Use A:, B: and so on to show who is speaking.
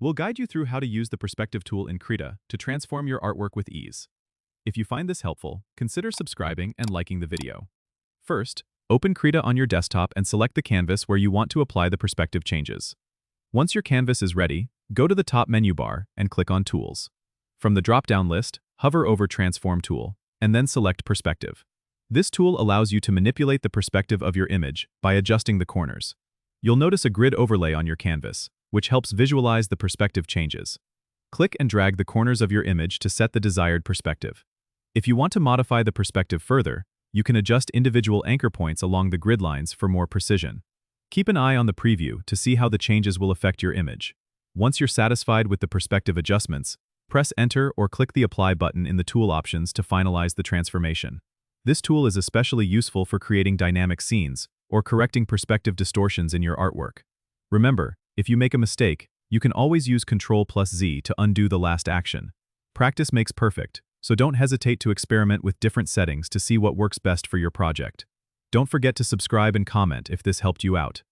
A: We'll guide you through how to use the perspective tool in Krita to transform your artwork with ease. If you find this helpful, consider subscribing and liking the video. First, open Krita on your desktop and select the canvas where you want to apply the perspective changes. Once your canvas is ready, go to the top menu bar and click on Tools. From the drop-down list, hover over Transform tool, and then select Perspective. This tool allows you to manipulate the perspective of your image by adjusting the corners. You'll notice a grid overlay on your canvas, which helps visualize the perspective changes. Click and drag the corners of your image to set the desired perspective. If you want to modify the perspective further, you can adjust individual anchor points along the grid lines for more precision. Keep an eye on the preview to see how the changes will affect your image. Once you're satisfied with the perspective adjustments, press Enter or click the Apply button in the tool options to finalize the transformation. This tool is especially useful for creating dynamic scenes or correcting perspective distortions in your artwork. Remember, if you make a mistake, you can always use Ctrl+Z to undo the last action. Practice makes perfect, so don't hesitate to experiment with different settings to see what works best for your project. Don't forget to subscribe and comment if this helped you out.